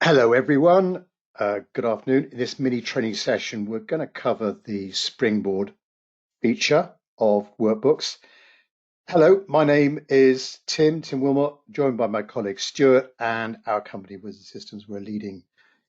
Hello everyone, good afternoon. In this mini training session, we're going to cover the Springboard feature of Workbooks. Hello, my name is Tim Wilmot, joined by my colleague Stuart, and our company Wizard Systems. We're a leading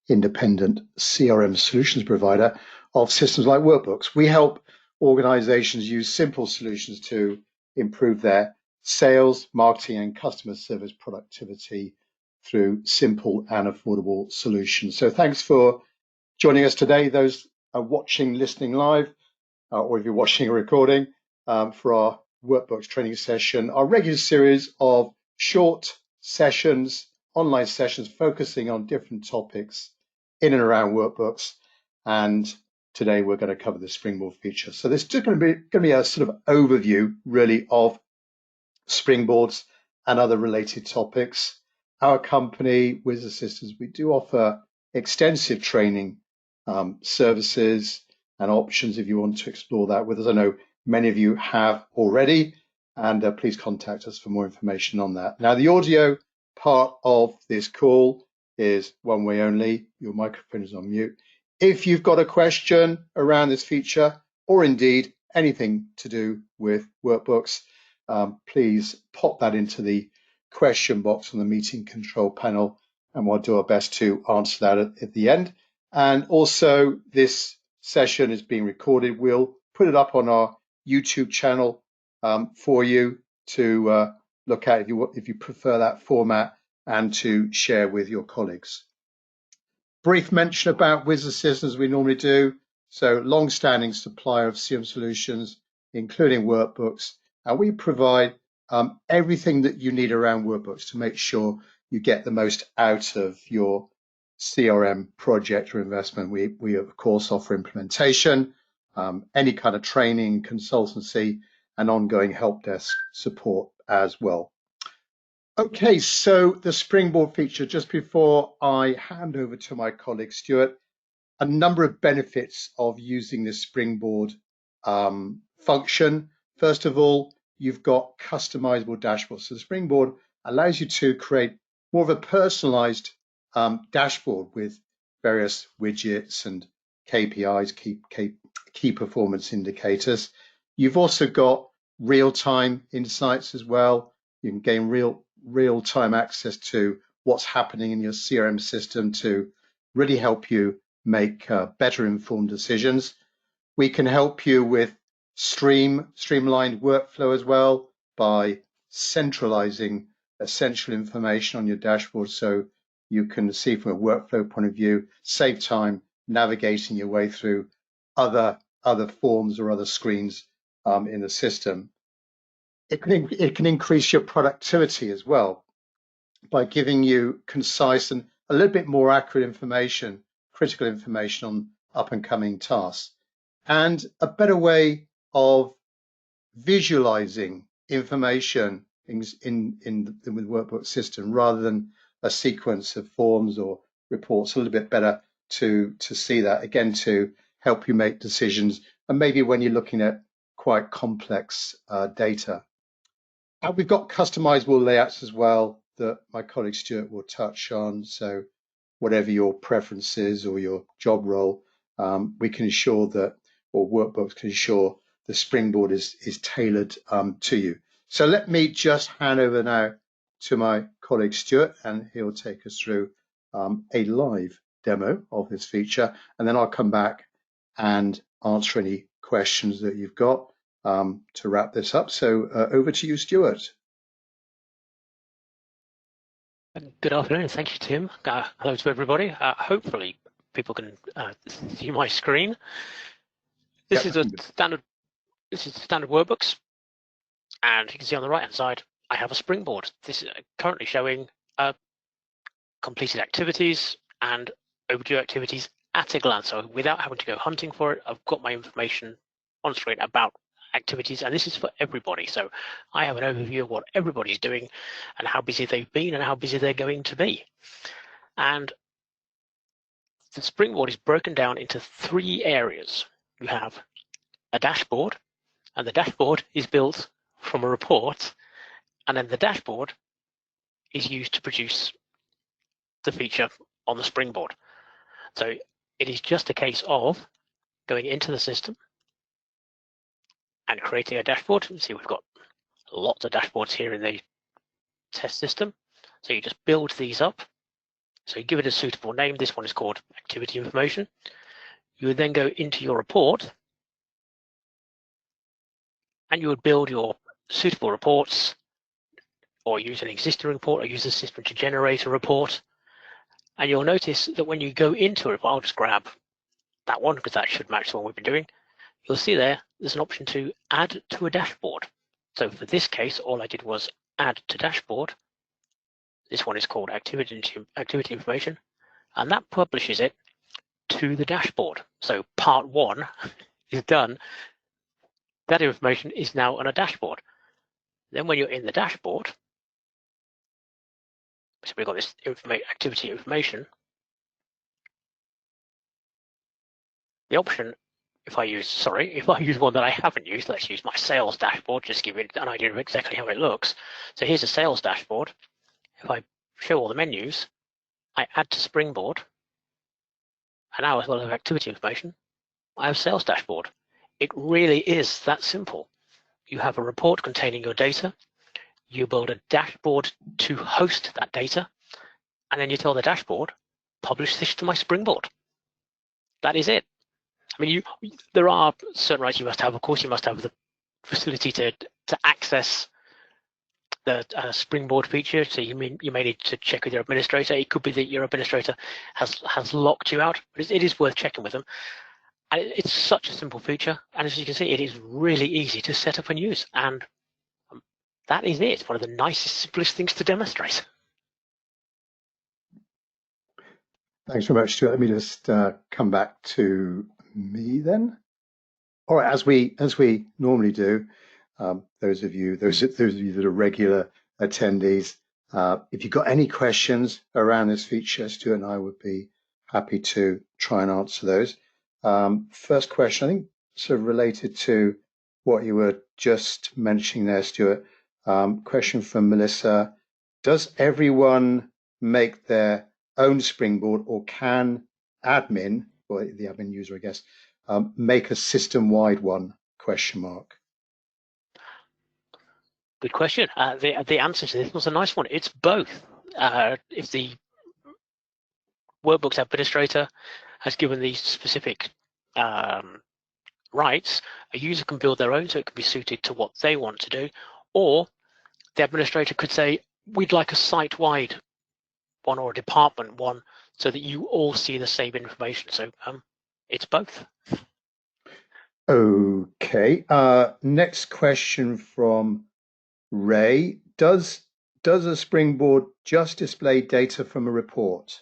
independent CRM solutions provider of systems like Workbooks. We help organizations use simple solutions to improve their sales, marketing, and customer service productivity through simple and affordable solutions. So thanks for joining us today. Those are watching, listening live, or if you're watching a recording, for our Workbooks training session, our regular series of short sessions, online sessions, focusing on different topics in and around Workbooks. And today we're going to cover the Springboard feature. So this is just going to be a sort of overview, really, of Springboards and other related topics. Our company, Wizard Systems, we do offer extensive training services and options if you want to explore that with us. I know many of you have already, and please contact us for more information on that. Now, the audio part of this call is one way only. Your microphone is on mute. If you've got a question around this feature, or indeed anything to do with Workbooks, please pop that into the question box on the meeting control panel, and we'll do our best to answer that at the end. And also, this session is being recorded. We'll put it up on our YouTube channel for you to look at if you prefer that format, and to share with your colleagues. Brief mention about Wizard Systems we normally do. So, long-standing supplier of CRM solutions, including Workbooks, and we provide everything that you need around Workbooks to make sure you get the most out of your CRM project or investment. We of course offer implementation, any kind of training, consultancy, and ongoing help desk support as well. Okay, so the Springboard feature, just before I hand over to my colleague Stuart, a number of benefits of using the Springboard function. First of all, you've got customizable dashboards. So the Springboard allows you to create more of a personalized dashboard with various widgets and KPIs, key performance indicators. You've also got real-time insights as well. You can gain real-time access to what's happening in your CRM system to really help you make better informed decisions. We can help you with streamlined workflow as well by centralizing essential information on your dashboard, so you can see from a workflow point of view, save time navigating your way through other forms or other screens in the system. It can increase your productivity as well by giving you concise and a little bit more accurate information, critical information on up and coming tasks, and a better way of visualizing information in the Workbook system rather than a sequence of forms or reports. A little bit better to see that, again, to help you make decisions, and maybe when you're looking at quite complex data. And we've got customizable layouts as well that my colleague Stuart will touch on. So whatever your preferences or your job role, we can ensure that, or Workbooks can ensure the Springboard is tailored to you. So let me just hand over now to my colleague Stuart, and he'll take us through a live demo of this feature, and then I'll come back and answer any questions that you've got to wrap this up. So over to you, Stuart. Good afternoon. Thank you, Tim. Hello to everybody. Hopefully people can see my screen. This is standard Workbooks, and you can see on the right hand side I have a Springboard. This is currently showing completed activities and overdue activities at a glance. So without having to go hunting for it, I've got my information on screen about activities, and this is for everybody. So I have an overview of what everybody's doing and how busy they've been and how busy they're going to be. And the Springboard is broken down into 3 areas. You have a dashboard, and the dashboard is built from a report, and then the dashboard is used to produce the feature on the Springboard. So it is just a case of going into the system and creating a dashboard. See, we've got lots of dashboards here in the test system. So you just build these up. So you give it a suitable name. This one is called activity information. You would then go into your report and you would build your suitable reports, or use an existing report, or use the system to generate a report. And you'll notice that when you go into it, I'll just grab that one because that should match the one we've been doing. You'll see there's an option to add to a dashboard. So for this case, all I did was add to dashboard. This one is called activity information, and that publishes it to the dashboard. So part one is done. That information is now on a dashboard. Then when you're in the dashboard, so we've got this activity information. The option, if I use one that I haven't used, let's use my sales dashboard, just give you an idea of exactly how it looks. So here's a sales dashboard. If I show all the menus, I add to Springboard, and now as well as activity information, I have sales dashboard. It really is that simple. You have a report containing your data, you build a dashboard to host that data, and then you tell the dashboard, publish this to my Springboard. That is it. I mean, there are certain rights you must have. Of course, you must have the facility to access the Springboard feature. So you may need to check with your administrator. It could be that your administrator has locked you out, but it is worth checking with them. And it's such a simple feature, and as you can see, it is really easy to set up and use. And that is it. One of the nicest, simplest things to demonstrate. Thanks very much, Stuart. Let me just come back to me then. All right, as we normally do, those of you that are regular attendees, if you've got any questions around this feature, Stuart and I would be happy to try and answer those. First question, I think sort of related to what you were just mentioning there, Stuart. Question from Melissa: does everyone make their own Springboard, or can admin, or the admin user, I guess, make a system-wide one? Question mark. Good question. The answer to this was a nice one. It's both. If the Workbooks administrator has given these specific rights, a user can build their own, so it can be suited to what they want to do, or the administrator could say, we'd like a site-wide one or a department one, so that you all see the same information. So it's both. Okay. Next question from Ray: does a Springboard just display data from a report?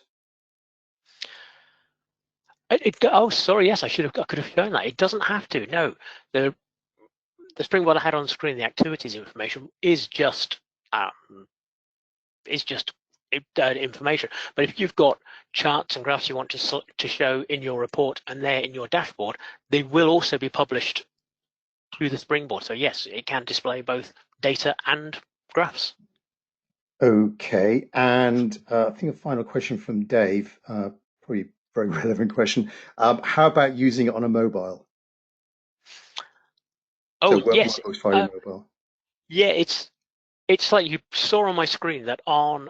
Oh, sorry. Yes, I could have shown that. It doesn't have to. No, the Springboard I had on screen, the activities information, is just information. But if you've got charts and graphs you want to show in your report and they're in your dashboard, they will also be published to the Springboard. So yes, it can display both data and graphs. Okay, and I think a final question from Dave, probably very relevant question. How about using it on a mobile? Oh, so yes. Mobile. Yeah, it's like you saw on my screen that on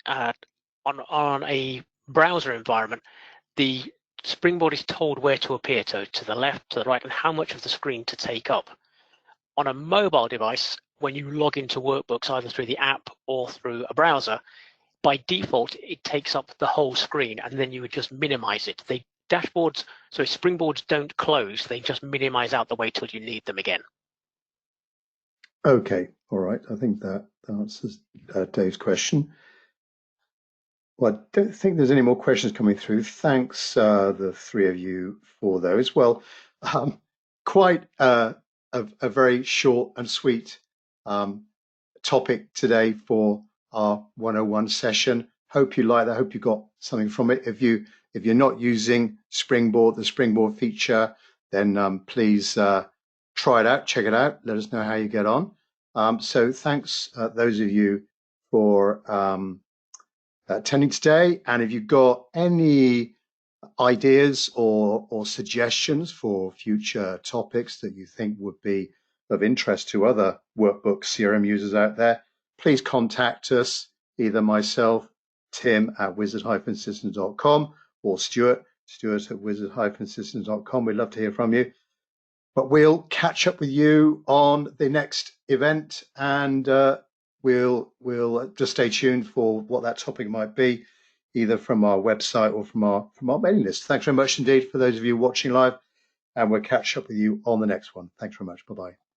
a browser environment, the Springboard is told where to appear, so to the left, to the right, and how much of the screen to take up. On a mobile device, when you log into Workbooks, either through the app or through a browser, by default, it takes up the whole screen, and then you would just minimize it. The dashboards, so Springboards don't close, they just minimize out the way till you need them again. Okay, all right. I think that answers Dave's question. Well, I don't think there's any more questions coming through. Thanks, the three of you, for those. Well, quite a very short and sweet topic today for our 101 session. Hope you like that. Hope you got something from it. If you're not using Springboard, the Springboard feature, then please try it out, check it out. Let us know how you get on. So thanks, those of you, for attending today. And if you've got any ideas or suggestions for future topics that you think would be of interest to other Workbooks CRM users out there, please contact us, either myself, Tim at wizard-systems.com, or Stuart at wizard-systems.com. We'd love to hear from you. But we'll catch up with you on the next event, and we'll just stay tuned for what that topic might be, either from our website or from our mailing list. Thanks very much indeed for those of you watching live, and we'll catch up with you on the next one. Thanks very much. Bye-bye.